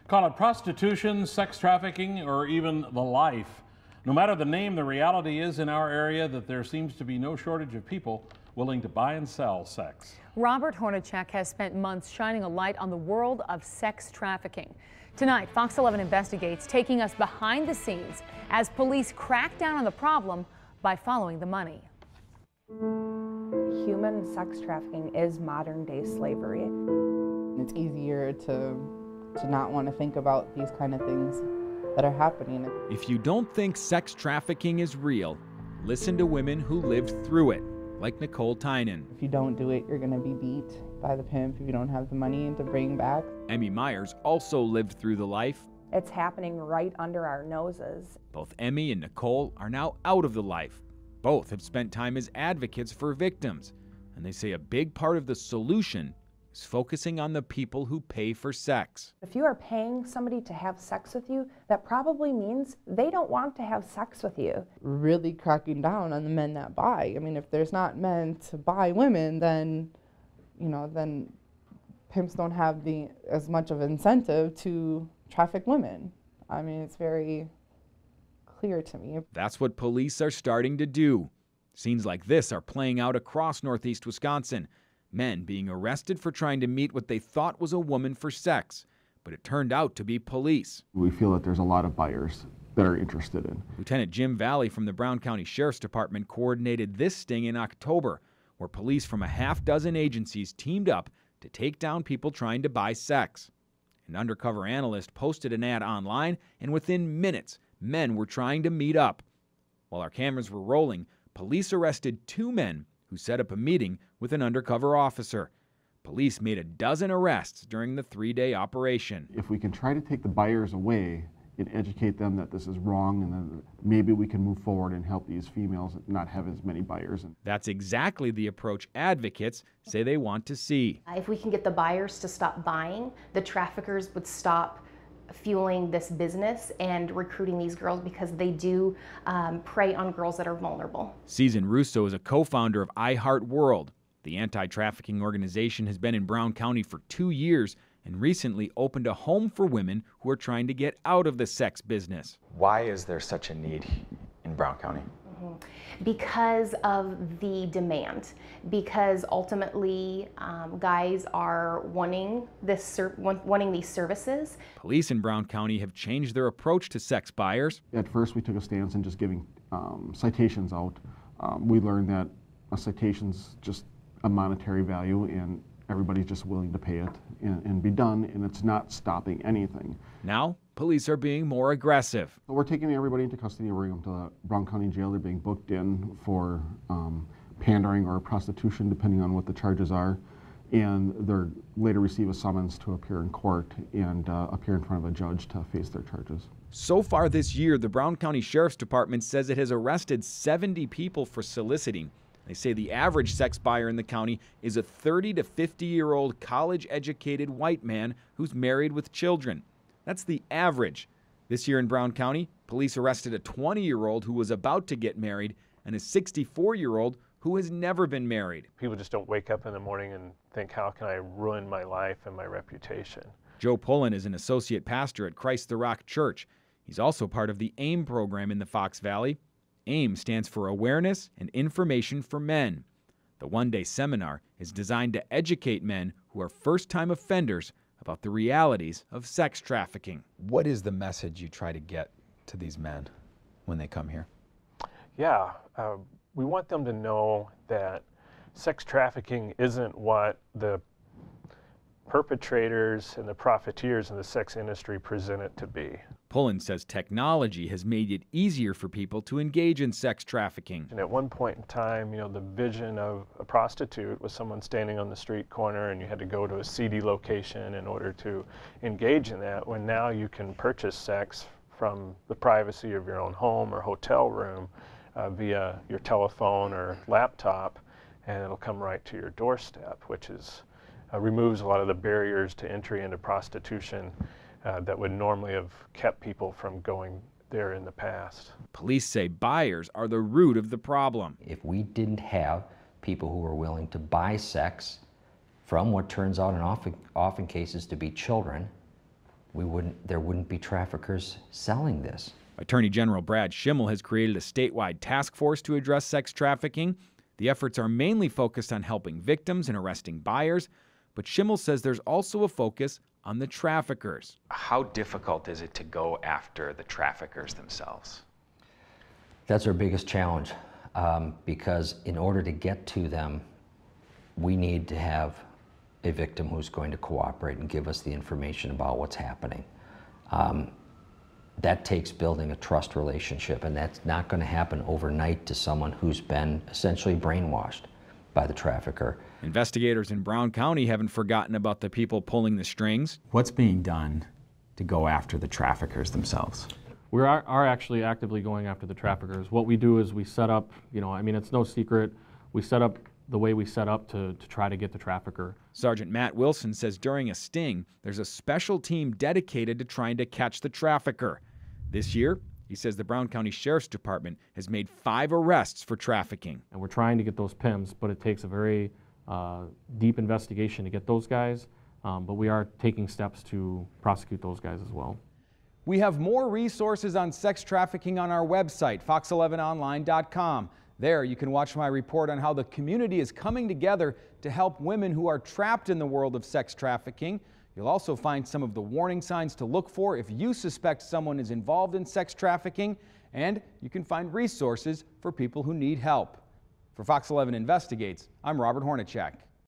Call it prostitution, sex trafficking, or even the life. No matter the name, the reality is in our area that there seems to be no shortage of people willing to buy and sell sex. Robert Hornacek has spent months shining a light on the world of sex trafficking. Tonight, Fox 11 investigates, taking us behind the scenes as police crack down on the problem by following the money. Human sex trafficking is modern-day slavery. It's easier to not want to think about these kind of things that are happening. If you don't think sex trafficking is real, listen to women who lived through it, like Nicole Tynan. If you don't do it, you're going to be beat by the pimp if you don't have the money to bring back. Emmy Myers also lived through the life. It's happening right under our noses. Both Emmy and Nicole are now out of the life. Both have spent time as advocates for victims, and they say a big part of the solution is focusing on the people who pay for sex. If you are paying somebody to have sex with you, that probably means they don't want to have sex with you. Really cracking down on the men that buy. I mean, if there's not men to buy women, then, then pimps don't have as much of an incentive to traffic women. I mean, it's very clear to me. That's what police are starting to do. Scenes like this are playing out across northeast Wisconsin. Men being arrested for trying to meet what they thought was a woman for sex, but it turned out to be police. We feel that there's a lot of buyers that are interested in. Lieutenant Jim Valley from the Brown County Sheriff's Department coordinated this sting in October, where police from a half-dozen agencies teamed up to take down people trying to buy sex. An undercover analyst posted an ad online, and within minutes, men were trying to meet up. While our cameras were rolling, police arrested 2 men who set up a meeting with an undercover officer. Police made a dozen arrests during the 3-day operation. If we can try to take the buyers away and educate them that this is wrong, and then maybe we can move forward and help these females not have as many buyers. That's exactly the approach advocates say they want to see. If we can get the buyers to stop buying, the traffickers would stop fueling this business and recruiting these girls, because they do prey on girls that are vulnerable. Susan Russo is a co-founder of I Heart World. The anti-trafficking organization has been in Brown County for 2 years and recently opened a home for women who are trying to get out of the sex business. Why is there such a need in Brown County? Because of the demand, because ultimately guys are wanting these services. Police in Brown County have changed their approach to sex buyers. At first we took a stance in just giving citations out. We learned that a citation's just a monetary value, and everybody's just willing to pay it and be done, and it's not stopping anything. Now, police are being more aggressive. So we're taking everybody into custody and bringing them to the Brown County Jail. They're being booked in for pandering or prostitution, depending on what the charges are, and they'll later receive a summons to appear in court and appear in front of a judge to face their charges. So far this year, the Brown County Sheriff's Department says it has arrested 70 people for soliciting. They say the average sex buyer in the county is a 30 to 50-year-old college-educated white man who's married with children. That's the average. This year in Brown County, police arrested a 20-year-old who was about to get married and a 64-year-old who has never been married. People just don't wake up in the morning and think, how can I ruin my life and my reputation? Joe Pullen is an associate pastor at Christ the Rock Church. He's also part of the AIM program in the Fox Valley. AIM stands for Awareness and Information for Men. The one-day seminar is designed to educate men who are first-time offenders about the realities of sex trafficking. What is the message you try to get to these men when they come here? Yeah, we want them to know that sex trafficking isn't what the perpetrators and the profiteers in the sex industry present it to be. Pullen says technology has made it easier for people to engage in sex trafficking. And at one point in time, the vision of a prostitute was someone standing on the street corner, and you had to go to a seedy location in order to engage in that, when now you can purchase sex from the privacy of your own home or hotel room via your telephone or laptop, and it'll come right to your doorstep, which is removes a lot of the barriers to entry into prostitution that would normally have kept people from going there in the past. Police say buyers are the root of the problem. If we didn't have people who were willing to buy sex from what turns out in often cases to be children, there wouldn't be traffickers selling this. Attorney General Brad Schimmel has created a statewide task force to address sex trafficking. The efforts are mainly focused on helping victims and arresting buyers, but Schimmel says there's also a focus on the traffickers. How difficult is it to go after the traffickers themselves? That's our biggest challenge, because in order to get to them, we need to have a victim who's going to cooperate and give us the information about what's happening. That takes building a trust relationship, and that's not going to happen overnight to someone who's been essentially brainwashed by the trafficker. Investigators in Brown County haven't forgotten about the people pulling the strings. What's being done to go after the traffickers themselves? We are actually actively going after the traffickers. What we do is we set up, it's no secret, we set up the way we set up to try to get the trafficker. Sergeant Matt Wilson says during a sting, there's a special team dedicated to trying to catch the trafficker. This year, he says the Brown County Sheriff's Department has made 5 arrests for trafficking. And we're trying to get those pimps, but it takes a very deep investigation to get those guys, but we are taking steps to prosecute those guys as well. We have more resources on sex trafficking on our website, fox11online.com. There you can watch my report on how the community is coming together to help women who are trapped in the world of sex trafficking. You'll also find some of the warning signs to look for if you suspect someone is involved in sex trafficking, and you can find resources for people who need help. For Fox 11 Investigates, I'm Robert Hornacek.